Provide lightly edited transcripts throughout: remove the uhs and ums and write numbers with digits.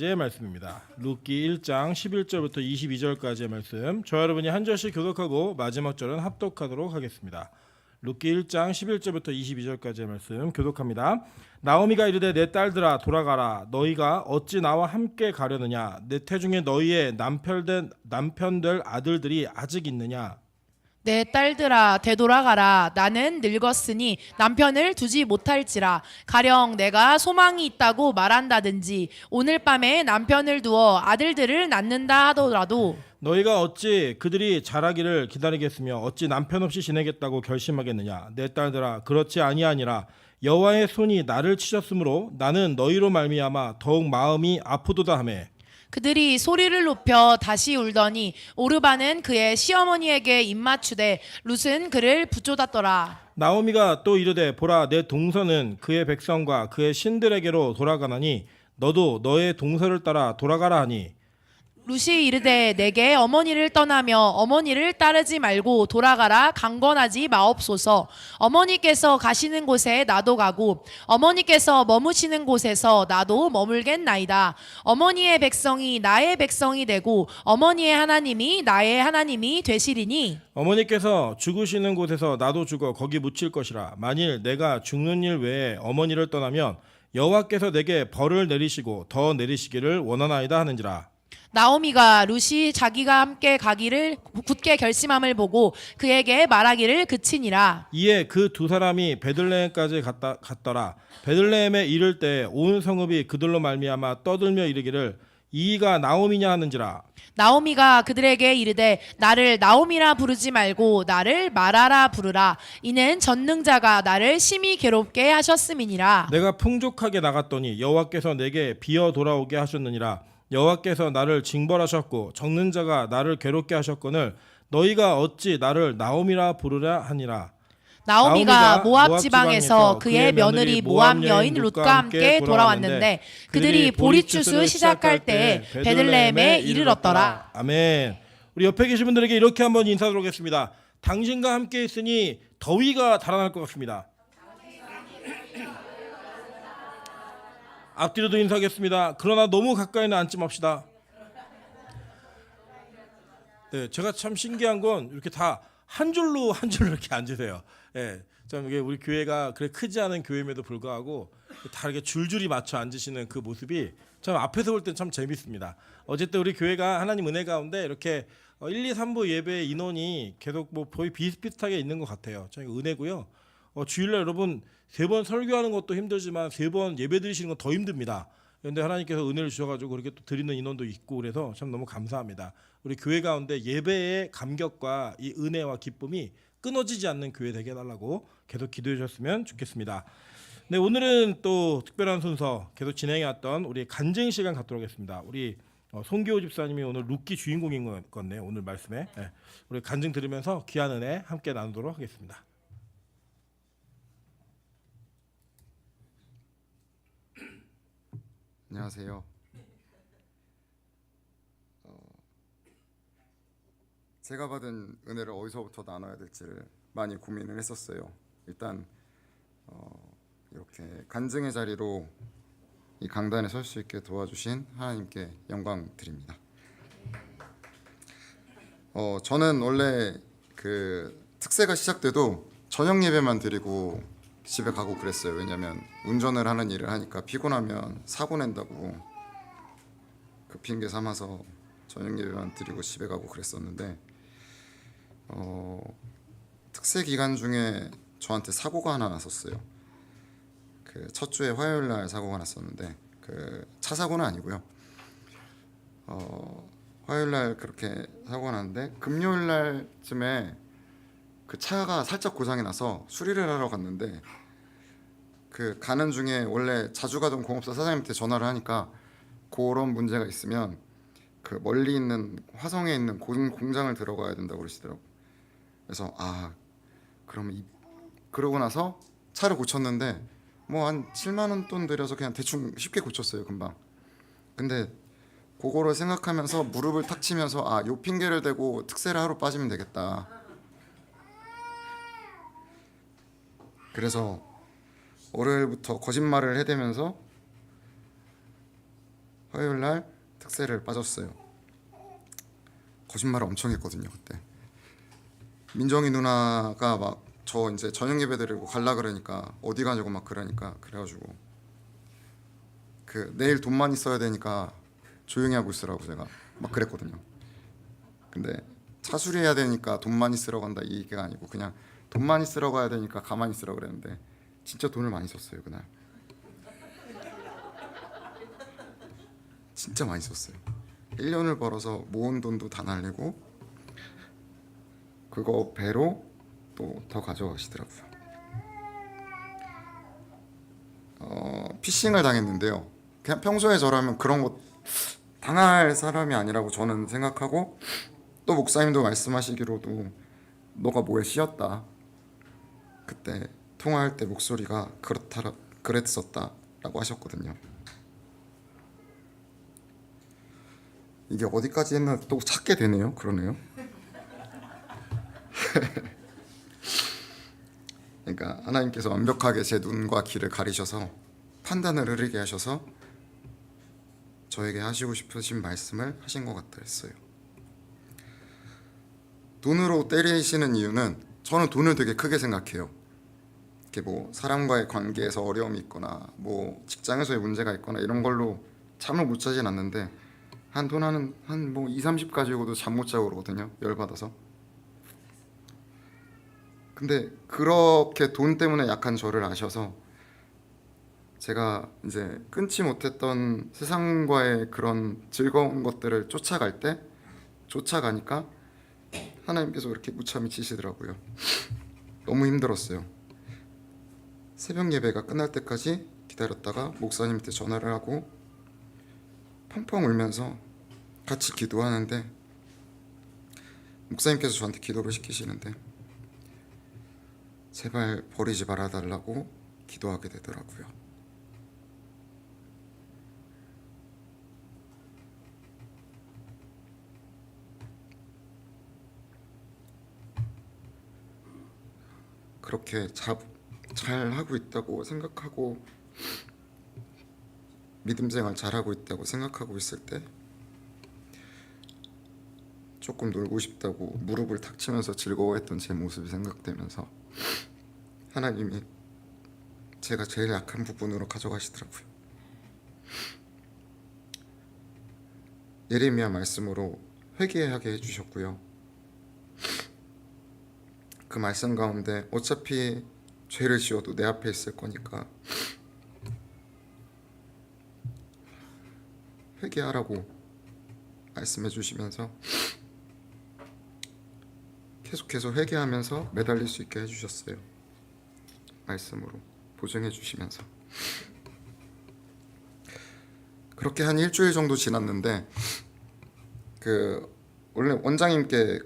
의 말씀입니다. 룻기 1장 11절부터 22절까지의 말씀. 저 여러분이 한 절씩 교독하고 마지막 절은 합독하도록 하겠습니다. 룻기 1장 11절부터 22절까지의 말씀 교독합니다. 나오미가 이르되 내 딸들아 돌아가라. 너희가 어찌 나와 함께 가려느냐? 내 태중에 너희의 남편될 아들들이 아직 있느냐? 내 딸들아 되돌아가라. 나는 늙었으니 남편을 두지 못할지라. 가령 내가 소망이 있다고 말한다든지 오늘 밤에 남편을 두어 아들들을 낳는다 하더라도 너희가 어찌 그들이 자라기를 기다리겠으며 어찌 남편 없이 지내겠다고 결심하겠느냐? 내 딸들아 그렇지 아니하니라. 여호와의 손이 나를 치셨으므로 나는 너희로 말미암아 더욱 마음이 아프도다 하며 그들이 소리를 높여 다시 울더니 오르바는 그의 시어머니에게 입맞추되 룻은 그를 붙잡았더라. 나오미가 또 이르되 보라 내 동서는 그의 백성과 그의 신들에게로 돌아가나니 너도 너의 동서를 따라 돌아가라 하니 룻이 이르되 내게 어머니를 떠나며 어머니를 따르지 말고 돌아가라 강건하지 마옵소서. 어머니께서 가시는 곳에 나도 가고 어머니께서 머무시는 곳에서 나도 머물겠나이다. 어머니의 백성이 나의 백성이 되고 어머니의 하나님이 나의 하나님이 되시리니 어머니께서 죽으시는 곳에서 나도 죽어 거기 묻힐 것이라. 만일 내가 죽는 일 외에 어머니를 떠나면 여호와께서 내게 벌을 내리시고 더 내리시기를 원하나이다 하는지라. 나오미가 룻이 자기가 함께 가기를 굳게 결심함을 보고 그에게 말하기를 그치니라. 이에 그 두 사람이 베들레헴까지 갔더라. 베들레헴에 이를 때 온 성읍이 그들로 말미암아 떠들며 이르기를 이가 나오미냐 하는지라. 나오미가 그들에게 이르되 나를 나오미라 부르지 말고 나를 마라라 부르라. 이는 전능자가 나를 심히 괴롭게 하셨음이니라. 내가 풍족하게 나갔더니 여호와께서 내게 비어 돌아오게 하셨느니라. 여호와께서 나를 징벌하셨고 적는 자가 나를 괴롭게 하셨거늘 너희가 어찌 나를 나오미라 부르라 하니라. 나오미가 모압 지방에서 그의 며느리 모압 여인 룻과 함께 돌아왔는데 그들이 보리추수 시작할 때에 베들레헴에 이르렀더라. 아멘. 우리 옆에 계신 분들에게 이렇게 한번 인사드리도록 하겠습니다. 당신과 함께 있으니 더위가 달아날 것 같습니다. 앞뒤로도 인사하겠습니다. 그러나 너무 가까이는 앉지 맙시다. 네, 제가 참 신기한 건 이렇게 다 한 줄로 이렇게 앉으세요. 예, 참 이게 우리 교회가 그래 크지 않은 교회임에도 불구하고 다 이렇게 줄줄이 맞춰 앉으시는 그 모습이 참 앞에서 볼 땐 참 재밌습니다. 어쨌든 우리 교회가 하나님 은혜 가운데 이렇게 1, 2, 3부 예배 인원이 계속 뭐 거의 비슷비슷하게 있는 것 같아요. 참 은혜고요. 주일날 여러분 3번 설교하는 것도 힘들지만 3번 예배 드리시는 건 더 힘듭니다. 그런데 하나님께서 은혜를 주셔가지고 그렇게 또 드리는 인원도 있고 그래서 참 너무 감사합니다. 우리 교회 가운데 예배의 감격과 이 은혜와 기쁨이 끊어지지 않는 교회 되게 해달라고 계속 기도해 주셨으면 좋겠습니다. 네, 오늘은 또 특별한 순서 계속 진행해왔던 우리 간증 시간 갖도록 하겠습니다. 우리 송기호 집사님이 오늘 룻기 주인공인 것 같네요. 오늘 말씀에 네, 우리 간증 들으면서 귀한 은혜 함께 나누도록 하겠습니다. 안녕하세요. 제가 받은 은혜를 어디서부터 나눠야 될지를 많이 고민을 했었어요. 일단 이렇게 간증의 자리로 이 강단에 설 수 있게 도와주신 하나님께 영광 드립니다. 저는 원래 그 특세가 시작돼도 저녁 예배만 드리고 집에 가고 그랬어요. 왜냐하면 운전을 하는 일을 하니까 피곤하면 사고 낸다고 그 핑계 삼아서 저녁 예배만 드리고 집에 가고 그랬었는데 특세 기간 중에 저한테 사고가 하나 났었어요. 그 첫 주에 화요일 날 사고가 났었는데 그 차 사고는 아니고요. 화요일 날 그렇게 사고가 났는데 금요일 날쯤에 그 차가 살짝 고장이 나서 수리를 하러 갔는데 그 가는 중에 원래 자주 가던 공업사 사장님한테 전화를 하니까 그런 문제가 있으면 그 멀리 있는 화성에 있는 공장을 들어가야 된다고 그러시더라고. 그래서 그러면 그러고 나서 차를 고쳤는데 뭐 한 7만 원 돈 들여서 그냥 대충 쉽게 고쳤어요. 금방. 근데 그거를 생각하면서 무릎을 탁 치면서 요 핑계를 대고 특세를 하러 빠지면 되겠다. 그래서 월요일부터 거짓말을 해대면서 화요일 날 특세를 빠졌어요. 거짓말을 엄청 했거든요 그때. 민정이 누나가 막 저 이제 저녁 예배 드리고 갈라 그러니까 어디 가냐고 막 그러니까 그래가지고 그 내일 돈만 있어야 되니까 조용히 하고 있으라고 제가 막 그랬거든요. 근데 차수리해야 되니까 돈 많이 쓰러 간다 이 얘기가 아니고 그냥 돈 많이 쓰러 가야 되니까 가만히 있으라 그랬는데 진짜 돈을 많이 썼어요 그날. 진짜 많이 썼어요. 1년을 벌어서 모은 돈도 다 날리고 그거 배로 또 더 가져가시더라고요. 피싱을 당했는데요. 그냥 평소에 저라면 그런 거 당할 사람이 아니라고 저는 생각하고 또 목사님도 말씀하시기로도 너가 뭐에 씌었다. 그때 통화할 때 목소리가 그랬었다라고 하셨거든요. 이게 어디까지 했나 또 찾게 되네요. 그러네요. 그러니까 하나님께서 완벽하게 제 눈과 귀를 가리셔서 판단을 흐리게 하셔서 저에게 하시고 싶으신 말씀을 하신 것 같아 했어요. 돈으로 때리시는 이유는 저는 돈을 되게 크게 생각해요. 이렇게 뭐 사람과의 관계에서 어려움이 있거나 뭐 직장에서의 문제가 있거나 이런 걸로 잠을 못 자진 않는데 돈 한 뭐 2, 30 가지고도 잠 못 자고 그러거든요. 열받아서. 근데 그렇게 돈 때문에 약한 저를 아셔서 제가 이제 끊지 못했던 세상과의 그런 즐거운 것들을 쫓아가니까 하나님께서 이렇게 무참히 치시더라고요. 너무 힘들었어요. 새벽 예배가 끝날 때까지 기다렸다가 목사님한테 전화를 하고 펑펑 울면서 같이 기도하는데 목사님께서 저한테 기도를 시키시는데 제발 버리지 말아달라고 기도하게 되더라고요. 그렇게 잘 하고 있다고 생각하고 믿음 생활 잘하고 있다고 생각하고 있을 때 조금 놀고 싶다고 무릎을 탁 치면서 즐거워했던 제 모습이 생각되면서 하나님이 제가 제일 약한 부분으로 가져가시더라고요. 예레미야 말씀으로 회개하게 해주셨고요. 그 말씀 가운데 어차피 죄를 지어도 내 앞에 있을 거니까 회개하라고 말씀해 주시면서 계속해서 회개하면서 매달릴 수 있게 해주셨어요. 말씀으로 보증해 주시면서 그렇게 한 일주일 정도 지났는데 원래 원장님께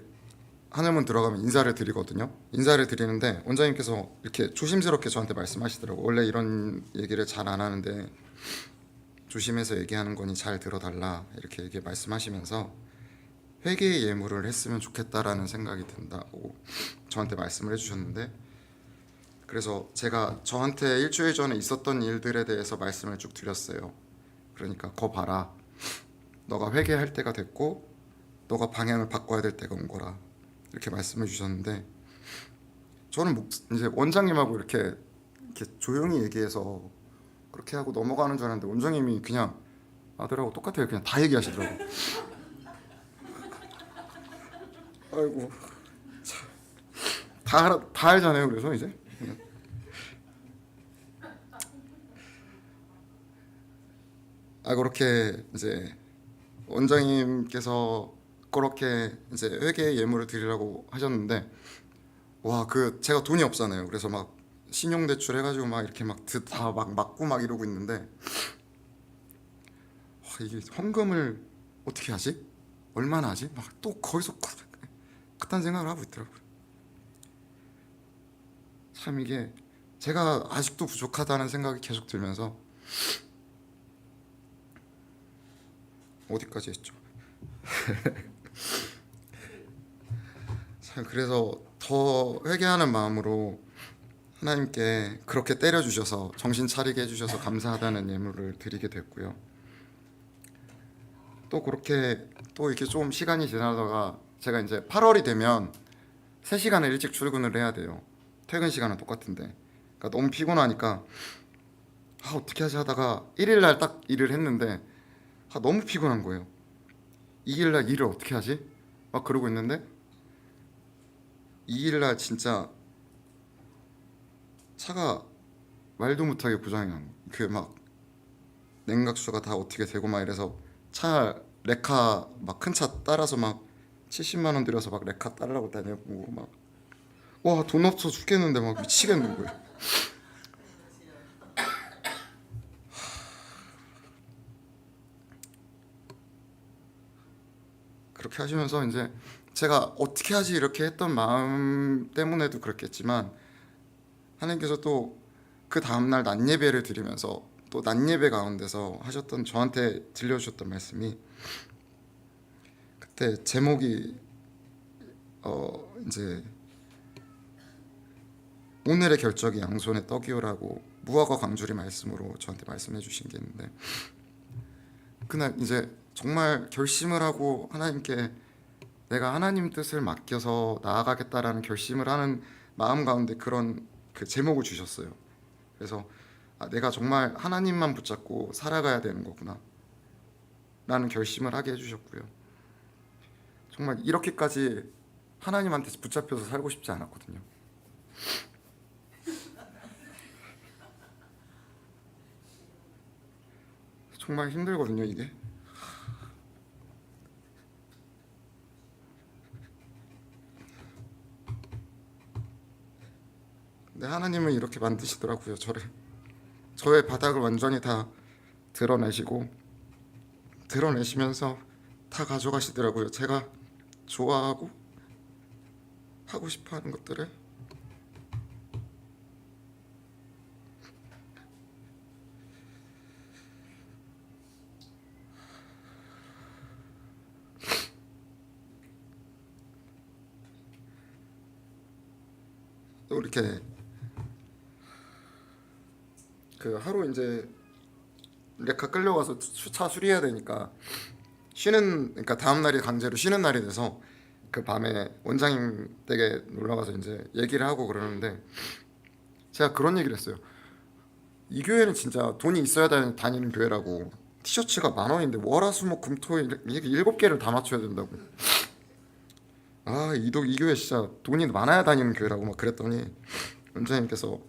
하늘문 들어가면 인사를 드리거든요. 인사를 드리는데 원장님께서 이렇게 조심스럽게 저한테 말씀하시더라고요. 원래 이런 얘기를 잘 안 하는데 조심해서 얘기하는 거니 잘 들어달라 이렇게 말씀하시면서 회개의 예물을 했으면 좋겠다라는 생각이 든다고 저한테 말씀을 해주셨는데 그래서 제가 저한테 일주일 전에 있었던 일들에 대해서 말씀을 쭉 드렸어요. 그러니까 거 봐라. 너가 회개할 때가 됐고 너가 방향을 바꿔야 될 때가 온 거라 이렇게 말씀해 주셨는데 저는 이제 원장님하고 이렇게 조용히 얘기해서 그렇게 하고 넘어가는 줄 알았는데 원장님이 그냥 아들하고 똑같아요. 그냥 다 얘기하시더라고. 아이고 다 알잖아요. 그래서 이제 그렇게 이제 원장님께서 그렇게 이제 회계 예물을 드리라고 하셨는데 제가 돈이 없잖아요. 그래서 막 신용대출 해가지고 막 이렇게 다 막고 막 이러고 있는데 이게 헌금을 어떻게 하지? 얼마나 하지? 막 또 거기서 그딴 생각을 하고 있더라고요. 참 이게 제가 아직도 부족하다는 생각이 계속 들면서 어디까지 했죠? 참 그래서 더 회개하는 마음으로 하나님께 그렇게 때려주셔서 정신 차리게 해주셔서 감사하다는 예물을 드리게 됐고요. 또 그렇게 또 이렇게 좀 시간이 지나다가 제가 이제 8월이 되면 3시간을 일찍 출근을 해야 돼요. 퇴근 시간은 똑같은데. 그러니까 너무 피곤하니까 어떻게 하지 하다가 1일 날 딱 일을 했는데 너무 피곤한 거예요. 2일 날 일을 어떻게 하지? 막 그러고 있는데 2일 날 진짜 차가 말도 못하게 고장이 난 거예요. 그막 냉각수가 다 어떻게 되고 막 이래서 차 레카 막 큰 차 따라서 막 70만 원 들여서 막 레카 따르라고 다녀보고 막 와 돈 없어 죽겠는데 막 미치겠는 거예요. 그렇게 하시면서 이제 제가 어떻게 하지 이렇게 했던 마음 때문에도 그렇겠지만 하나님께서 또 그 다음날 낮 예배를 드리면서 또 낮 예배 가운데서 하셨던 저한테 들려주셨던 말씀이 그때 제목이 이제 오늘의 결정이 양손에 떡이오라고 무화과 광주리 말씀으로 저한테 말씀해 주신 게 있는데 그날 이제 정말 결심을 하고 하나님께 내가 하나님 뜻을 맡겨서 나아가겠다라는 결심을 하는 마음 가운데 그런 그 제목을 주셨어요. 그래서 내가 정말 하나님만 붙잡고 살아가야 되는 거구나 라는 결심을 하게 해주셨고요. 정말 이렇게까지 하나님한테 붙잡혀서 살고 싶지 않았거든요. 정말 힘들거든요 이게. 근데 하나님은 이렇게 만드시더라고요. 저의 바닥을 완전히 다 드러내시면서 다 가져가시더라고요. 제가 좋아하고 하고 싶어하는 것들을. 또 이렇게 그 하루 이제 레카 끌려가서 차 수리해야 되니까 그러니까 다음 날이 강제로 쉬는 날이 돼서 그 밤에 원장님 댁에 놀러 가서 이제 얘기를 하고 그러는데 제가 그런 얘기를 했어요. 이 교회는 진짜 돈이 있어야 다니는 교회라고. 티셔츠가 10,000원인데 월화수목금토일 이게 7개를 다 맞춰야 된다고. 이 교회 진짜 돈이 많아야 다니는 교회라고 막 그랬더니 원장님께서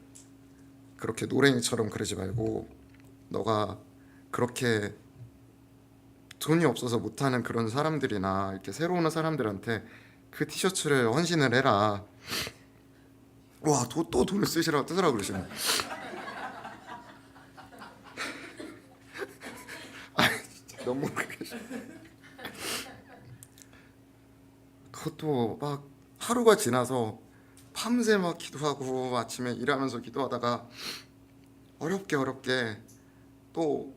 그렇게 노랭이처럼 그러지 말고 너가 그렇게 돈이 없어서 못하는 그런 사람들이나 이렇게 새로 오는 사람들한테 그 티셔츠를 헌신을 해라. 와, 또 돈을 쓰시라고 뜨더라고 그러시네. 진짜 너무 그것도 막 하루가 지나서 밤새 막 기도하고 아침에 일하면서 기도하다가 어렵게 또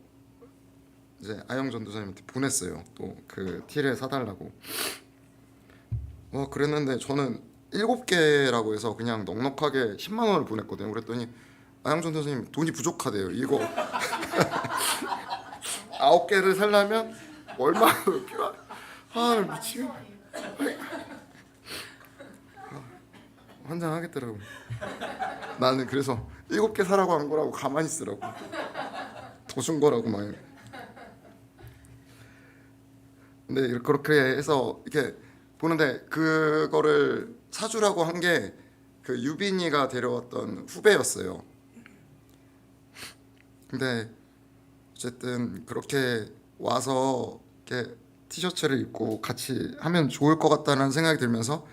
이제 아영 전도사님한테 보냈어요. 또 그 티를 사달라고. 그랬는데 저는 7개라고 해서 그냥 넉넉하게 10만 원을 보냈거든요. 그랬더니 아영 전도사님 돈이 부족하대요. 이거 9개를 살려면 얼마 필요하? 미치겠네. 환장하겠더라고. 나는 그래서 7개 사라고 한 거라고 가만히 있으라고. 더 준 거라고 막. 근데 그렇게 해서 이렇게 보는데 그거를 사주라고 한 게 그 유빈이가 데려왔던 후배였어요. 근데 어쨌든 그렇게 와서 이렇게 티셔츠를 입고 같이 하면 좋을 것 같다는 생각이 들면서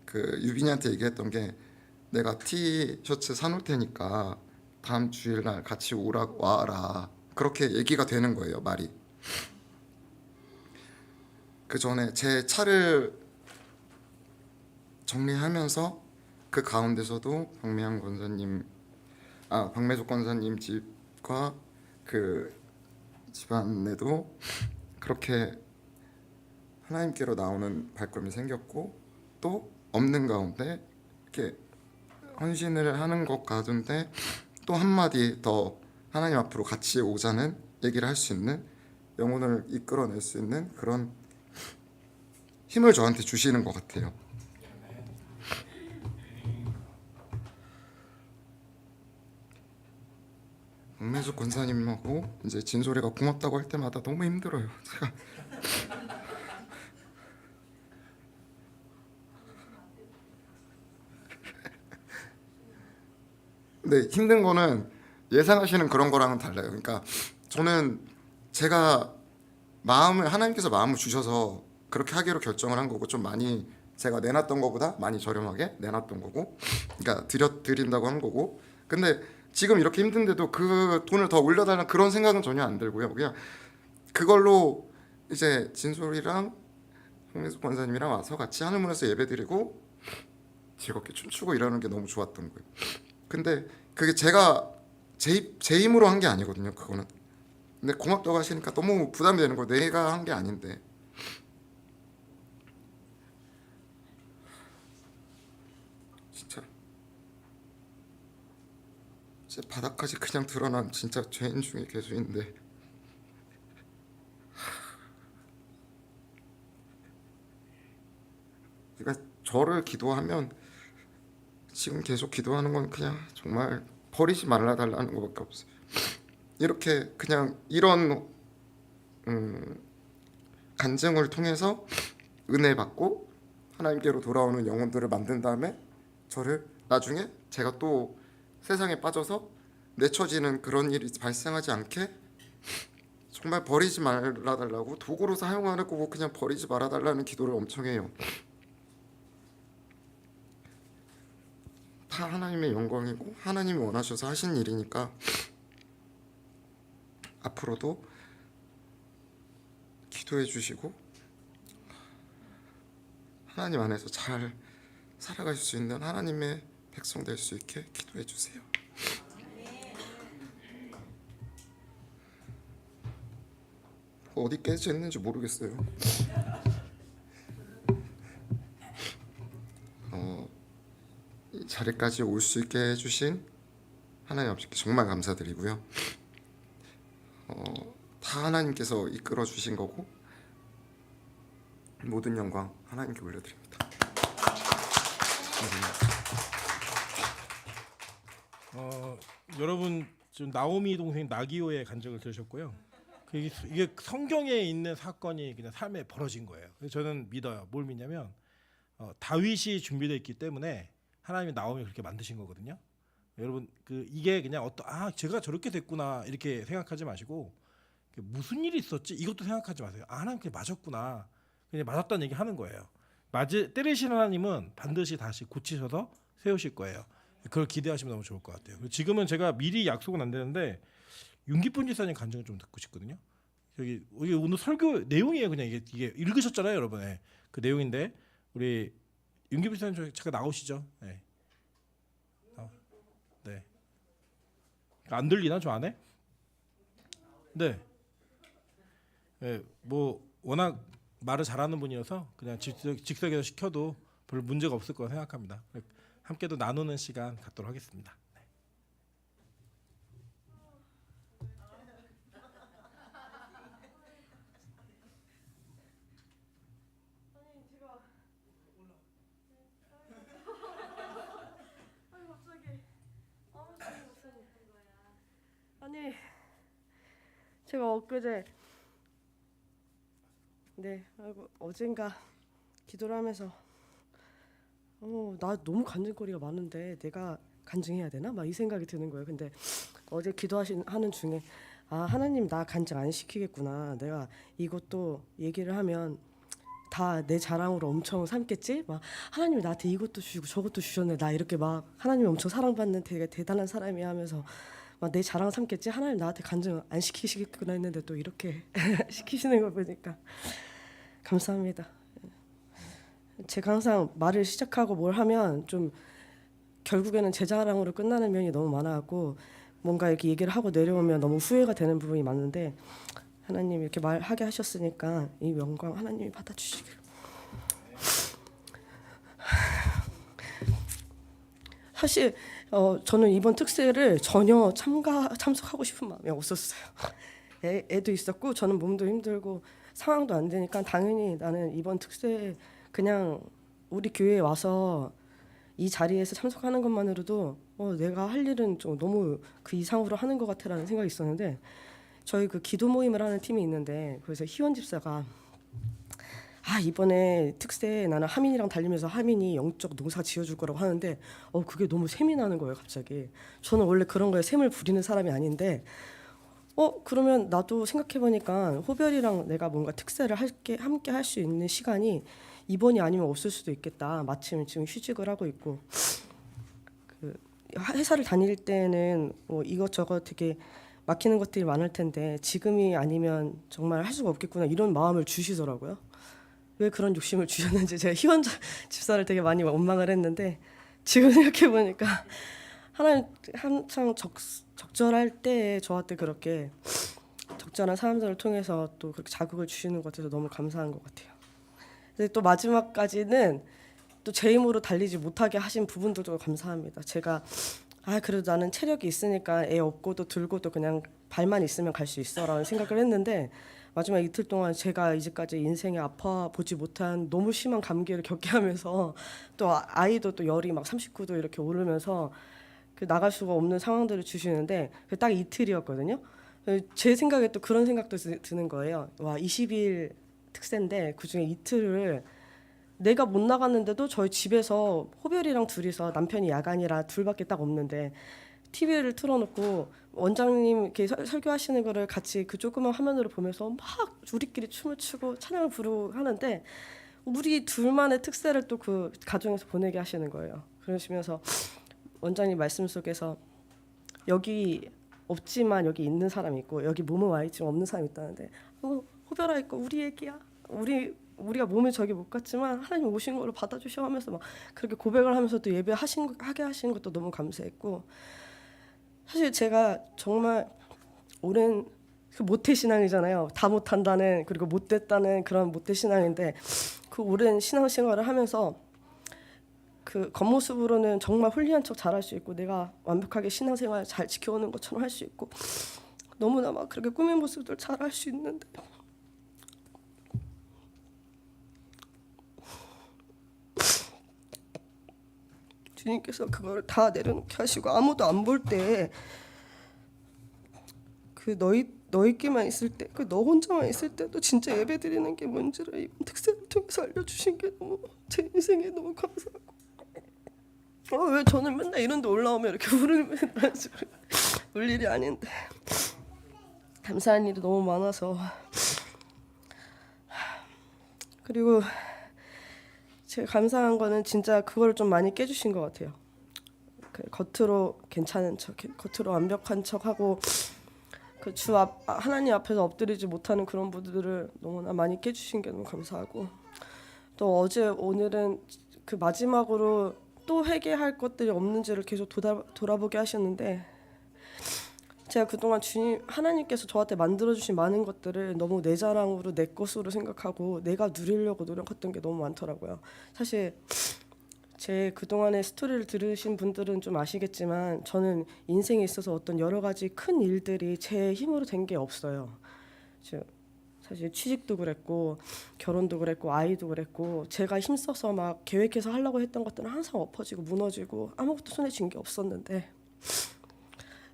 그 유빈이한테 얘기했던 게 내가 티셔츠 사놓을 테니까 다음 주일날 같이 와라. 그렇게 얘기가 되는 거예요, 말이. 그 전에 제 차를 정리하면서 그 가운데서도 박매숙 권사님 집과 그 집안에도 그렇게 하나님께로 나오는 발걸음이 생겼고 또 없는 가운데 이렇게 헌신을 하는 것 가운데 또 한마디 더 하나님 앞으로 같이 오자는 얘기를 할 수 있는 영혼을 이끌어낼 수 있는 그런 힘을 저한테 주시는 것 같아요. 박매숙 권사님하고 이제 진솔이가 고맙다고 할 때마다 너무 힘들어요. 제가 근데 힘든 거는 예상하시는 그런 거랑은 달라요. 그러니까 저는 제가 하나님께서 마음을 주셔서 그렇게 하기로 결정을 한 거고, 좀 많이 제가 내놨던 거보다 많이 저렴하게 내놨던 거고, 그러니까 드린다고 한 거고. 근데 지금 이렇게 힘든데도 그 돈을 더 올려달라는 그런 생각은 전혀 안 들고요. 그냥 그걸로 이제 진솔이랑 홍민숙 권사님이랑 와서 같이 하늘문에서 예배드리고 즐겁게 춤추고 이러는 게 너무 좋았던 거예요. 근데 그게 제가 제 힘으로 한 게 아니거든요. 그거는. 근데 고맙다고 하시니까 너무 부담이 되는 거예요. 내가 한 게 아닌데. 진짜 제 바닥까지 그냥 드러난 진짜 죄인 중에 괴수인데, 그러니까 저를 기도하면 지금 계속 기도하는 건 그냥 정말 버리지 말아달라는 것밖에 없어요. 이렇게 그냥 이런 간증을 통해서 은혜 받고 하나님께로 돌아오는 영혼들을 만든 다음에 저를 나중에 제가 또 세상에 빠져서 내쳐지는 그런 일이 발생하지 않게 정말 버리지 말아달라고, 도구로 사용하는 거고 그냥 버리지 말아달라는 기도를 엄청 해요. 다 하나님의 영광이고 하나님이 원하셔서 하신 일이니까 앞으로도 기도해 주시고 하나님 안에서 잘 살아갈 수 있는 하나님의 백성 될 수 있게 기도해 주세요. 어디 깨졌는지 모르겠어요. 이 자리까지 올 수 있게 해주신 하나님 아버지께 정말 감사드리고요. 다 하나님께서 이끌어 주신 거고 모든 영광 하나님께 올려드립니다. 여러분 지금 나오미 동생 나기오의 간증을 들으셨고요. 이게 성경에 있는 사건이 그냥 삶에 벌어진 거예요. 그래서 저는 믿어요. 뭘 믿냐면 다윗이 준비되어 있기 때문에 하나님이 나오미 그렇게 만드신 거거든요. 여러분 이게 그냥 제가 저렇게 됐구나 이렇게 생각하지 마시고, 무슨 일이 있었지 이것도 생각하지 마세요. 하나님께 맞았구나, 그냥 맞았다는 얘기 하는 거예요. 때리시는 하나님은 반드시 다시 고치셔서 세우실 거예요. 그걸 기대하시면 너무 좋을 것 같아요. 지금은 제가 미리 약속은 안 되는데 윤기쁜 지사님 간증을 좀 듣고 싶거든요. 이게 오늘 설교 내용이에요. 그냥 이게 읽으셨잖아요, 여러분. 네. 그 내용인데 우리 윤기쁜 지사님 잠깐 나오시죠. 네. 네. 안 들리나 저 안에? 네. 네. 뭐 워낙 말을 잘하는 분이어서 그냥 즉석에서 시켜도 별 문제가 없을 거라 생각합니다. 함께도 나누는 시간 갖도록 하겠습니다. 네. 아니, 제가 엊그제 어젠가 기도를 하면서 나 너무 간증거리가 많은데 내가 간증해야 되나? 막 이 생각이 드는 거예요. 근데 어제 하는 중에 하나님 나 간증 안 시키겠구나. 내가 이것도 얘기를 하면 다 내 자랑으로 엄청 삼겠지? 막 하나님이 나한테 이것도 주시고 저것도 주셨네. 나 이렇게 막 하나님이 엄청 사랑받는 되게 대단한 사람이야 하면서 막 내 자랑 삼겠지? 하나님 나한테 간증 안 시키시겠구나 했는데 또 이렇게 시키시는 거 보니까 감사합니다. 제가 항상 말을 시작하고 뭘 하면 좀 결국에는 제 자랑으로 끝나는 면이 너무 많아갖고 뭔가 이렇게 얘기를 하고 내려오면 너무 후회가 되는 부분이 많은데, 하나님 이렇게 말하게 하셨으니까 이 영광 하나님이 받아주시기를. 사실 저는 이번 특세를 전혀 참석하고 싶은 마음이 없었어요. 애도 있었고 저는 몸도 힘들고 상황도 안 되니까 당연히 나는 이번 특세에 그냥 우리 교회에 와서 이 자리에서 참석하는 것만으로도 내가 할 일은 좀 너무 그 이상으로 하는 것 같아라는 생각이 있었는데 저희 그 기도 모임을 하는 팀이 있는데 그래서 희원 집사가 이번에 특세 나는 하민이랑 달리면서 하민이 영적 농사 지어줄 거라고 하는데 그게 너무 셈이 나는 거예요 갑자기. 저는 원래 그런 거에 셈을 부리는 사람이 아닌데 그러면 나도 생각해보니까 호별이랑 내가 뭔가 특세를 함께 할 수 있는 시간이 이번이 아니면 없을 수도 있겠다. 마침 지금 휴직을 하고 있고 그 회사를 다닐 때는 이것저것 되게 막히는 것들이 많을 텐데 지금이 아니면 정말 할 수가 없겠구나 이런 마음을 주시더라고요. 왜 그런 욕심을 주셨는지 제가 희원 집사를 되게 많이 원망을 했는데 지금 생각해보니까 하나님 한창 적절할 때에 저한테 그렇게 적절한 사람들을 통해서 또 그렇게 자극을 주시는 것 같아서 너무 감사한 것 같아요. 근데 또 마지막까지는 또 제 힘으로 달리지 못하게 하신 부분들도 감사합니다. 제가 그래도 나는 체력이 있으니까 애 업고도 들고도 그냥 발만 있으면 갈 수 있어라는 생각을 했는데 마지막 이틀 동안 제가 이제까지 인생에 아파 보지 못한 너무 심한 감기를 겪게 하면서 또 아이도 또 열이 막 39도 이렇게 오르면서 그 나갈 수가 없는 상황들을 주시는데 딱 이틀이었거든요. 제 생각에 또 그런 생각도 드는 거예요. 20일 특세인데 그중에 이틀을 내가 못 나갔는데도 저희 집에서 호별이랑 둘이서 남편이 야간이라 둘밖에 딱 없는데 TV를 틀어놓고 원장님 이렇게 설교하시는 거를 같이 그 조그만 화면으로 보면서 막 우리끼리 춤을 추고 찬양을 부르고 하는데 우리 둘만의 특세를 또 그 가정에서 보내게 하시는 거예요. 그러시면서 원장님 말씀 속에서 여기 없지만 여기 있는 사람이 있고 여기 몸은 와 있지만 없는 사람이 있다는데 호별아 있고 우리 얘기야. 우리가 몸에 저기 못 갔지만 하나님 오신 걸로 받아주셔 하면서 막 그렇게 고백을 하면서 또 하게 하신 것도 너무 감사했고 사실 제가 정말 오랜 그 모태 신앙이잖아요. 다 못한다는 그리고 못됐다는 그런 모태 신앙인데 그 오랜 신앙 생활을 하면서 그 겉모습으로는 정말 홀리한 척 잘할 수 있고 내가 완벽하게 신앙생활 잘 지켜오는 것처럼 할 수 있고 너무나 막 그렇게 꾸민 모습들 잘 할 수 있는데 주님께서 그걸 다 내려놓게 하시고 아무도 안 볼 때 그 너희끼만 있을 때 그 너 혼자만 있을 때도 진짜 예배 드리는 게 뭔지를 이번 특세를 통해서 알려주신 게 너무 제 인생에 너무 감사하고 왜 저는 맨날 이런 데 올라오면 이렇게 울 일이 아닌데 감사한 일이 너무 많아서 그리고 제가 감사한 거는 진짜 그걸 좀 많이 깨주신 것 같아요. 그 겉으로 괜찮은 척, 겉으로 완벽한 척하고 그 하나님 앞에서 엎드리지 못하는 그런 분들을 너무나 많이 깨주신 게 너무 감사하고 또 어제 오늘은 그 마지막으로 또 회개할 것들이 없는지를 계속 돌아보게 하셨는데 제가 그동안 하나님께서 저한테 만들어주신 많은 것들을 너무 내 자랑으로 내 것으로 생각하고 내가 누리려고 노력했던 게 너무 많더라고요. 사실 제 그동안의 스토리를 들으신 분들은 좀 아시겠지만 저는 인생에 있어서 어떤 여러 가지 큰 일들이 제 힘으로 된 게 없어요. 사실 취직도 그랬고 결혼도 그랬고 아이도 그랬고 제가 힘써서 막 계획해서 하려고 했던 것들은 항상 엎어지고 무너지고 아무것도 손에 쥔 게 없었는데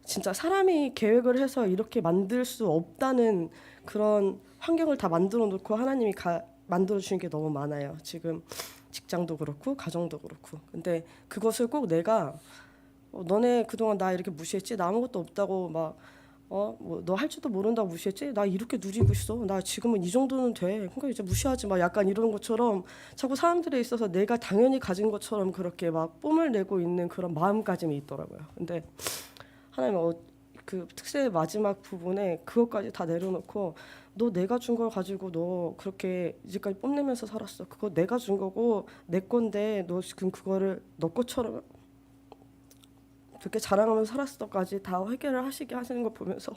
진짜 사람이 계획을 해서 이렇게 만들 수 없다는 그런 환경을 다 만들어 놓고 하나님이 만들어 주신 게 너무 많아요. 지금 직장도 그렇고 가정도 그렇고. 근데 그것을 꼭 내가 너네 그동안 나 이렇게 무시했지? 나 아무것도 없다고 막 너 할 줄도 모른다고 무시했지? 나 이렇게 누리고 있어. 나 지금은 이 정도는 돼. 그러니까 이제 무시하지 마. 약간 이런 것처럼 자꾸 사람들에 있어서 내가 당연히 가진 것처럼 그렇게 막 뽐을 내고 있는 그런 마음가짐이 있더라고요. 근데 하나님은 그 특세의 마지막 부분에 그것까지 다 내려놓고 너 내가 준 걸 가지고 너 그렇게 이제까지 뽐내면서 살았어. 그거 내가 준 거고 내 건데 너 지금 그거를 너 것처럼 그렇게 자랑하면서 살았어까지 다 해결을 하시게 하시는 걸 보면서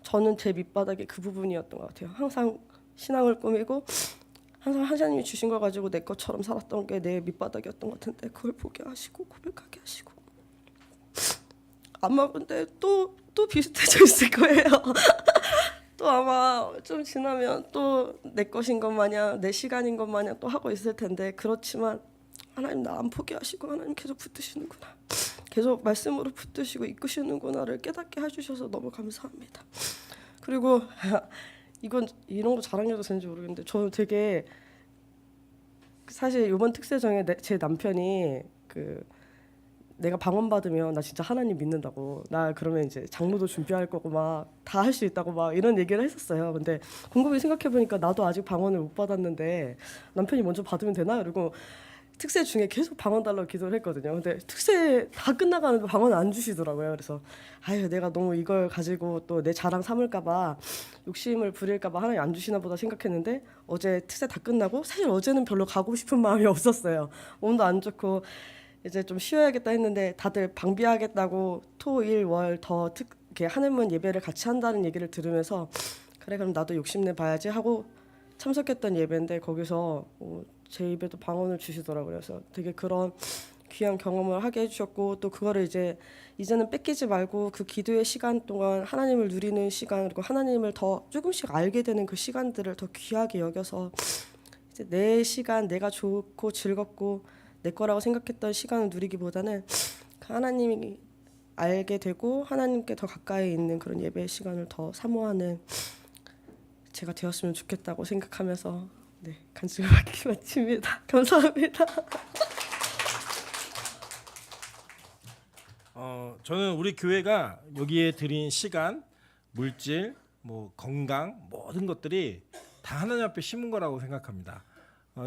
저는 제 밑바닥이 그 부분이었던 것 같아요. 항상 신앙을 꾸미고 항상 하나님이 주신 걸 가지고 내 것처럼 살았던 게 내 밑바닥이었던 것 같은데 그걸 보게 하시고 고백하게 하시고 아마 근데 또 비슷해져 있을 거예요. 또 아마 좀 지나면 또 내 것인 것 마냥 내 시간인 것 마냥 또 하고 있을 텐데 그렇지만 하나님 나 안 포기하시고 하나님 계속 붙드시는구나. 계속 말씀으로 붙드시고 이끄시는구나를 깨닫게 해주셔서 너무 감사합니다. 그리고 이건 이런 거 자랑해도 되는지 모르겠는데 저는 되게 사실 이번 특세정에 제 남편이 내가 방언 받으면 나 진짜 하나님 믿는다고 나 그러면 이제 장로도 준비할 거고 막 다 할 수 있다고 막 이런 얘기를 했었어요. 근데 곰곰이 생각해 보니까 나도 아직 방언을 못 받았는데 남편이 먼저 받으면 되나? 그리고 특세 중에 계속 방언 달라고 기도를 했거든요. 근데 특세 다 끝나가는데 방언 안 주시더라고요. 그래서 아유 내가 너무 이걸 가지고 또 내 자랑 삼을까봐 욕심을 부릴까봐 하나님 안 주시나 보다 생각했는데 어제 특세 다 끝나고 사실 어제는 별로 가고 싶은 마음이 없었어요. 몸도 안 좋고 이제 좀 쉬어야겠다 했는데 다들 방비하겠다고 토, 일, 월 더 이렇게 하늘문 예배를 같이 한다는 얘기를 들으면서 그래 그럼 나도 욕심내 봐야지 하고 참석했던 예배인데 거기서 제 입에도 방언을 주시더라고요. 그래서 되게 그런 귀한 경험을 하게 해주셨고 또 그거를 이제는 뺏기지 말고 그 기도의 시간 동안 하나님을 누리는 시간 그리고 하나님을 더 조금씩 알게 되는 그 시간들을 더 귀하게 여겨서 이제 내 시간 내가 좋고 즐겁고 내 거라고 생각했던 시간을 누리기보다는 하나님이 알게 되고 하나님께 더 가까이 있는 그런 예배의 시간을 더 사모하는 제가 되었으면 좋겠다고 생각하면서 네, 간증을 마칩니다. 감사합니다. 저는 우리 교회가 여기에 드린 시간, 물질, 뭐 건강 모든 것들이 다 하나님 앞에 심은 거라고 생각합니다.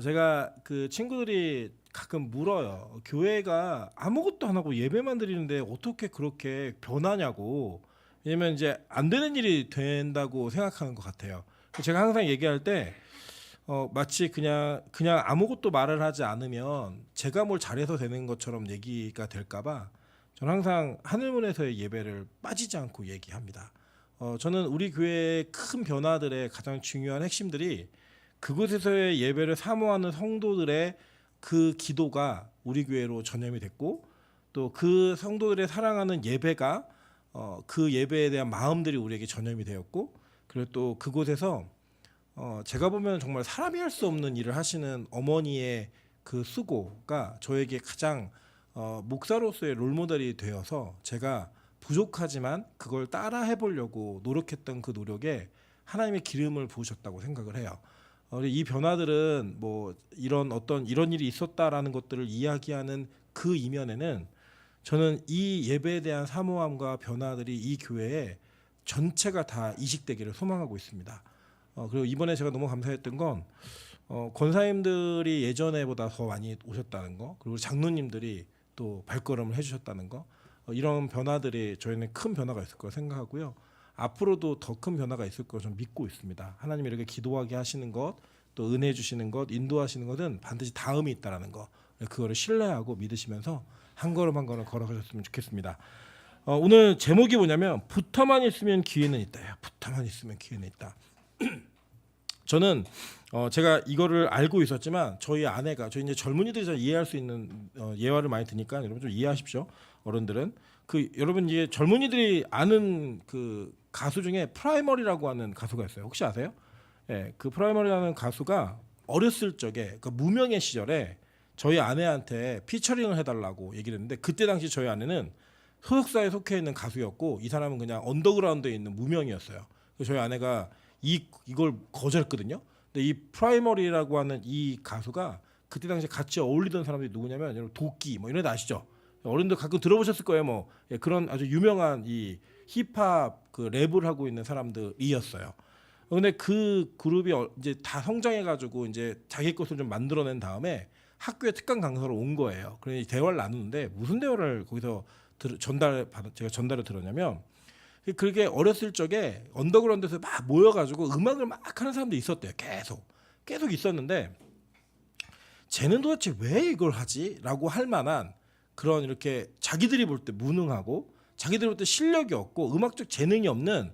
제가 그 친구들이 가끔 물어요. 교회가 아무것도 안 하고 예배만 드리는데 어떻게 그렇게 변하냐고. 왜냐면 이제 안 되는 일이 된다고 생각하는 것 같아요. 제가 항상 얘기할 때 마치 그냥 아무것도 말을 하지 않으면 제가 뭘 잘해서 되는 것처럼 얘기가 될까봐 저는 항상 하늘문에서의 예배를 빠지지 않고 얘기합니다. 저는 우리 교회의 큰 변화들의 가장 중요한 핵심들이 그곳에서의 예배를 사모하는 성도들의 그 기도가 우리 교회로 전염이 됐고 또 그 성도들의 사랑하는 예배가 그 예배에 대한 마음들이 우리에게 전염이 되었고 그리고 또 그곳에서 제가 보면 정말 사람이 할 수 없는 일을 하시는 어머니의 그 수고가 저에게 가장 목사로서의 롤모델이 되어서 제가 부족하지만 그걸 따라 해보려고 노력했던 그 노력에 하나님의 기름을 부으셨다고 생각을 해요. 이 변화들은 뭐 이런 일이 있었다라는 것들을 이야기하는 그 이면에는 저는 이 예배에 대한 사모함과 변화들이 이 교회에 전체가 다 이식되기를 소망하고 있습니다. 그리고 이번에 제가 너무 감사했던 건 권사님들이 예전에보다 더 많이 오셨다는 거, 그리고 장로님들이 또 발걸음을 해주셨다는 거, 이런 변화들이 저희는 큰 변화가 있을 거라 생각하고요. 앞으로도 더 큰 변화가 있을 거라 저는 믿고 있습니다. 하나님이 이렇게 기도하게 하시는 것, 또 은혜 주시는 것, 인도하시는 것은 반드시 다음이 있다라는 거, 그거를 신뢰하고 믿으시면서 한 걸음 한 걸음 걸어가셨으면 좋겠습니다. 오늘 제목이 뭐냐면 붙어만 있으면 기회는 있다. 붙어만 있으면 기회는 있다. 저는 제가 이거를 알고 있었지만 저희 아내가 저희 이제 젊은이들이 잘 이해할 수 있는 예화를 많이 드니까 여러분 좀 이해하십시오. 어른들은 여러분 이제 젊은이들이 아는 그 가수 중에 프라이머리라고 하는 가수가 있어요. 혹시 아세요? 예, 그 프라이머리라는 가수가 어렸을 적에 그 무명의 시절에 저희 아내한테 피처링을 해달라고 얘기를 했는데 그때 당시 저희 아내는 소속사에 속해 있는 가수였고 이 사람은 그냥 언더그라운드에 있는 무명이었어요. 그래서 저희 아내가 이걸 거절했거든요. 근데 이 프라이머리라고 하는 이 가수가 그때 당시 같이 어울리던 사람들이 누구냐면 여러분 도끼 뭐 이런 데 아시죠? 어른들 가끔 들어보셨을 거예요. 뭐 그런 아주 유명한 이 힙합 그 랩을 하고 있는 사람들이었어요. 근데 그 그룹이 이제 다 성장해가지고 이제 자기 것을 좀 만들어낸 다음에 학교에 특강 강사로 온 거예요. 그래서 대화를 나누는데 무슨 대화를 거기서 제가 전달을 들었냐면 그게 어렸을 적에 언더그라운드에서 막 모여가지고 음악을 막 하는 사람들이 있었대요. 계속 있었는데 쟤는 도대체 왜 이걸 하지? 라고 할 만한 그런 이렇게 자기들이 볼 때 무능하고 자기들이 볼 때 실력이 없고 음악적 재능이 없는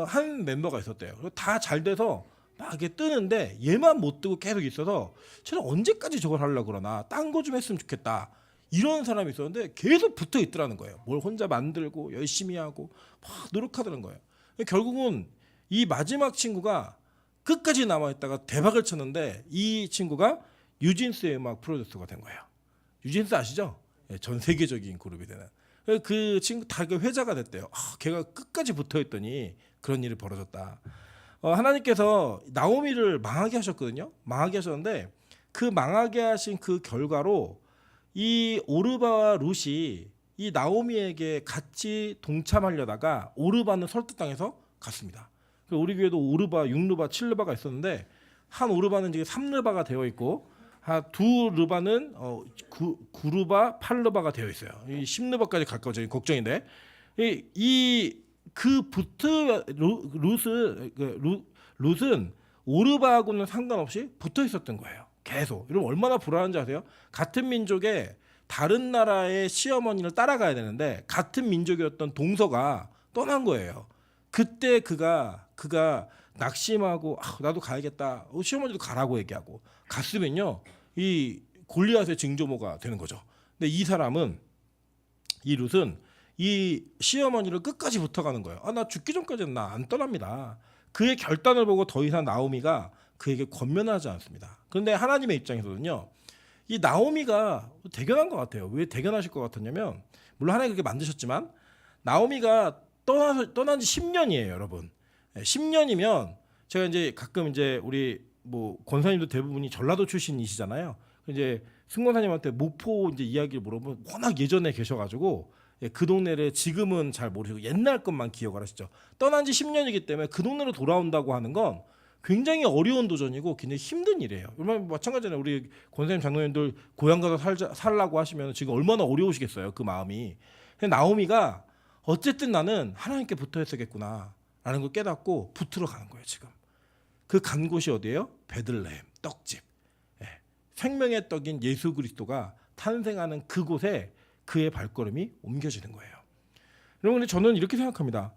한 멤버가 있었대요. 다 잘 돼서 막 이렇게 뜨는데 얘만 못 뜨고 계속 있어서 쟤는 언제까지 저걸 하려고 그러나 딴 거 좀 했으면 좋겠다. 이런 사람이 있었는데 계속 붙어 있더라는 거예요. 뭘 혼자 만들고 열심히 하고 막 노력하더라는 거예요. 결국은 이 마지막 친구가 끝까지 남아있다가 대박을 쳤는데 이 친구가 뉴진스의 음악 프로듀서가 된 거예요. 뉴진스 아시죠? 예, 전 세계적인 그룹이 되는. 그 친구 다 회자가 됐대요. 걔가 끝까지 붙어있더니 그런 일이 벌어졌다. 하나님께서 나오미를 망하게 하셨거든요. 망하게 하셨는데 그 망하게 하신 그 결과로 이 오르바와 룻이 이 나오미에게 같이 동참하려다가 오르바는 설득당해서 갔습니다. 우리 교회도 오르바, 6르바, 7르바가 있었는데 한 오르바는 지금 3르바가 되어 있고 두 르바는 9르바, 8르바가 되어 있어요. 10르바까지 갈까 봐 걱정인데 룻은 오르바하고는 상관없이 붙어 있었던 거예요. 계속. 여러분 얼마나 불안한지 아세요? 같은 민족의 다른 나라의 시어머니를 따라가야 되는데 같은 민족이었던 동서가 떠난 거예요. 그때 그가 낙심하고 나도 가야겠다. 시어머니도 가라고 얘기하고 갔으면요 이 골리앗의 증조모가 되는 거죠. 근데 이 사람은 이 룻은 이 시어머니를 끝까지 붙어가는 거예요. 나 죽기 전까지는 나 안 떠납니다. 그의 결단을 보고 더 이상 나오미가 그에게 권면하지 않습니다. 그런데 하나님의 입장에서는요 이 나오미가 대견한 것 같아요. 왜 대견하실 것 같았냐면 물론 하나님 그렇게 만드셨지만 나오미가 떠난 지 10년이에요, 여러분. 10년이면 제가 이제 가끔 이제 우리 뭐 권사님도 대부분이 전라도 출신이시잖아요. 이제 승 권사님한테 목포 이제 이야기를 물어보면 워낙 예전에 계셔가지고 그 동네를 지금은 잘 모르시고 옛날 것만 기억을 하시죠. 떠난 지 10년이기 때문에 그 동네로 돌아온다고 하는 건 굉장히 어려운 도전이고 굉장히 힘든 일이에요. 마찬가지잖아요. 우리 권사님 장로님들 고향 가서 살라고 하시면 지금 얼마나 어려우시겠어요. 그 마음이. 나오미가 어쨌든 나는 하나님께 붙어 있어야겠구나 라는 걸 깨닫고 붙으러 가는 거예요. 지금 그 간 곳이 어디예요? 베들레헴 떡집. 생명의 떡인 예수 그리스도가 탄생하는 그곳에 그의 발걸음이 옮겨지는 거예요. 여러분 저는 이렇게 생각합니다.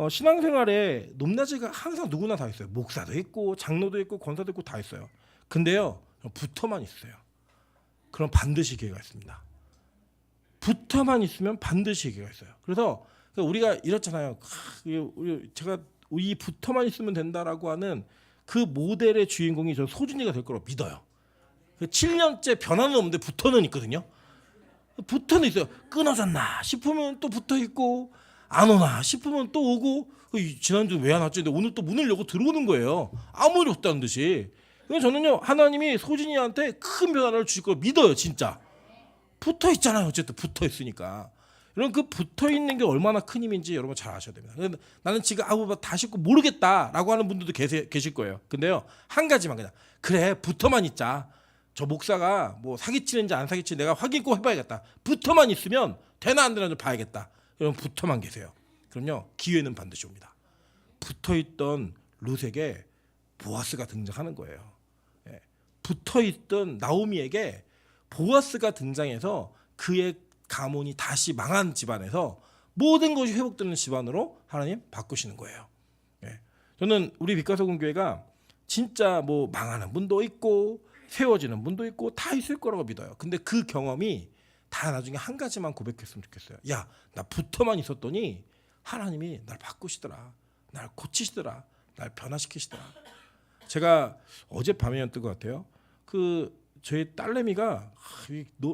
신앙생활에 높낮이가 항상 누구나 다 있어요. 목사도 있고 장로도 있고 권사도 있고 다 있어요. 근데요 붙어만 있어요. 그럼 반드시 기회가 있습니다. 붙어만 있으면 반드시 기회가 있어요. 그래서 우리가 이렇잖아요. 제가 이 붙어만 있으면 된다라고 하는 그 모델의 주인공이 저 소준이가 될 거라고 믿어요. 7년째 변화는 없는데 붙어는 있거든요. 붙어는 있어요. 끊어졌나 싶으면 또 붙어 있고 안 오나 싶으면 또 오고 지난주 왜 안 왔지? 근데 오늘 또 문을 열고 들어오는 거예요. 아무 일 없다는 듯이. 그래서 저는요 하나님이 소진이한테 큰 변화를 주실 걸 믿어요. 진짜 붙어 있잖아요. 어쨌든 붙어 있으니까. 여러분 그 붙어 있는 게 얼마나 큰 힘인지 여러분 잘 아셔야 됩니다. 나는 지금 다 쉽고 모르겠다라고 하는 분들도 계실 거예요. 근데요 한 가지만 그냥 그래 붙어만 있자. 저 목사가 뭐 사기치는지 안 사기치는지 내가 확인 꼭 해봐야겠다. 붙어만 있으면 되나 안 되나 좀 봐야겠다. 여러분 붙어만 계세요. 그럼요 기회는 반드시 옵니다. 붙어있던 룻에게 보아스가 등장하는 거예요. 붙어있던 나오미에게 보아스가 등장해서 그의 가문이 다시 망한 집안에서 모든 것이 회복되는 집안으로 하나님 바꾸시는 거예요. 저는 우리 빛과소금 교회가 진짜 뭐 망하는 분도 있고 세워지는 분도 있고 다 있을 거라고 믿어요. 근데 그 경험이 다 나중에 한 가지만 고백했으면 좋겠어요. 야, 나 붙어만 있었더니 하나님이 날 바꾸시더라. 날 고치시더라. 날 변화시키시더라. 제가 어젯밤이었던 것 같아요. 저희 딸내미가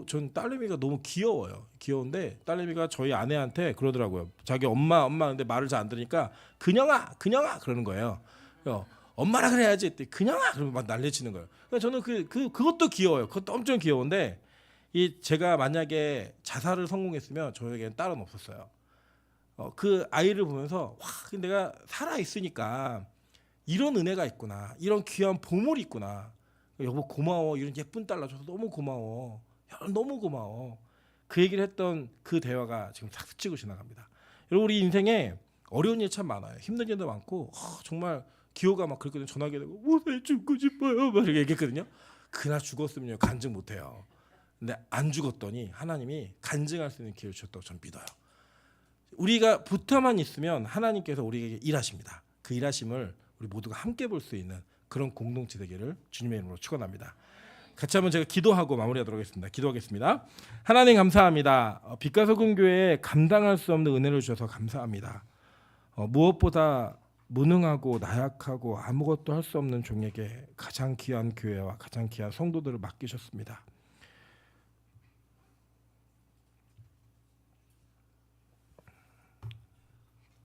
전 딸내미가 너무 귀여워요. 귀여운데 딸내미가 저희 아내한테 그러더라고요. 자기 엄마 근데 말을 잘 안 들으니까 그냥아 그러는 거예요. 엄마라 그래야지 했더니 그냥아 그러면 막 난리치는 거예요. 그래서 저는 그것도 귀여워요. 그것도 엄청 귀여운데 제가 만약에 자살을 성공했으면 저에게는 딸은 없었어요. 그 아이를 보면서 와 내가 살아 있으니까 이런 은혜가 있구나. 이런 귀한 보물이 있구나. 여보 고마워. 이런 예쁜 딸 낳아줘서 너무 고마워. 야, 너무 고마워. 그 얘기를 했던 그 대화가 지금 싹 스치고 지나갑니다. 여러분 우리 인생에 어려운 일 참 많아요. 힘든 일도 많고 정말 기호가 막 그랬거든요. 전화기 되고 무사히 죽고 싶어요. 막 이렇게 얘기했거든요. 그날 죽었으면요 간증 못해요. 근데 안 죽었더니 하나님이 간증할 수 있는 기회를 주셨다고 저는 믿어요. 우리가 붙어만 있으면 하나님께서 우리에게 일하십니다. 그 일하심을 우리 모두가 함께 볼 수 있는 그런 공동체 되기를 주님의 이름으로 축원합니다. 같이 한번 제가 기도하고 마무리하도록 하겠습니다. 기도하겠습니다. 하나님 감사합니다. 빛과 소금 교회에 감당할 수 없는 은혜를 주셔서 감사합니다. 무엇보다 무능하고 나약하고 아무것도 할 수 없는 종에게 가장 귀한 교회와 가장 귀한 성도들을 맡기셨습니다.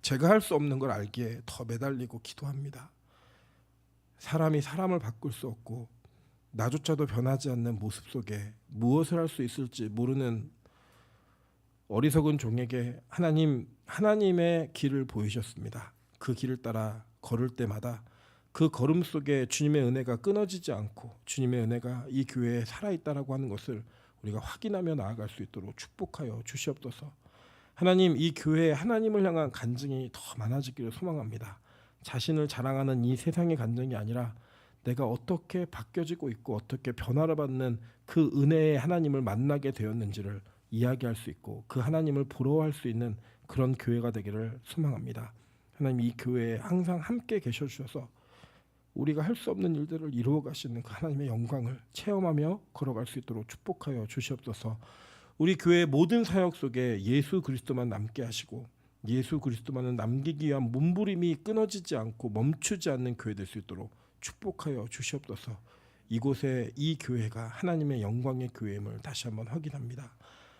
제가 할 수 없는 걸 알기에 더 매달리고 기도합니다. 사람이 사람을 바꿀 수 없고 나조차도 변하지 않는 모습 속에 무엇을 할 수 있을지 모르는 어리석은 종에게 하나님의 길을 보이셨습니다. 그 길을 따라 걸을 때마다 그 걸음 속에 주님의 은혜가 끊어지지 않고 주님의 은혜가 이 교회에 살아있다라고 하는 것을 우리가 확인하며 나아갈 수 있도록 축복하여 주시옵소서. 하나님, 이 교회에 하나님을 향한 간증이 더 많아지기를 소망합니다. 자신을 자랑하는 이 세상의 간증이 아니라 내가 어떻게 바뀌어지고 있고 어떻게 변화를 받는 그 은혜의 하나님을 만나게 되었는지를 이야기할 수 있고 그 하나님을 부러워할 수 있는 그런 교회가 되기를 소망합니다. 하나님, 이 교회에 항상 함께 계셔 주셔서 우리가 할 수 없는 일들을 이루어 가시는 그 하나님의 영광을 체험하며 걸어갈 수 있도록 축복하여 주시옵소서. 우리 교회의 모든 사역 속에 예수 그리스도만 남게 하시고 예수 그리스도만을 남기기 위한 몸부림이 끊어지지 않고 멈추지 않는 교회 될 수 있도록 축복하여 주시옵소서. 이곳에 이 교회가 하나님의 영광의 교회임을 다시 한번 확인합니다.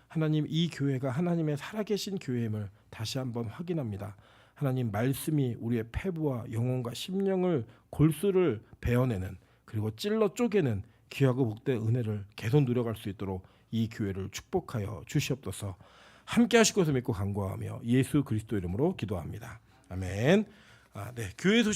하나님, 이 교회가 하나님의 살아계신 교회임을 다시 한번 확인합니다. 하나님, 말씀이 우리의 폐부와 영혼과 심령을 골수를 베어내는 그리고 찔러 쪼개는 귀하고 복된 은혜를 계속 누려갈 수 있도록 이 교회를 축복하여 주시옵소서. 함께 하실 것을 믿고 간구하며 예수 그리스도 이름으로 기도합니다. 아멘. 교회 소식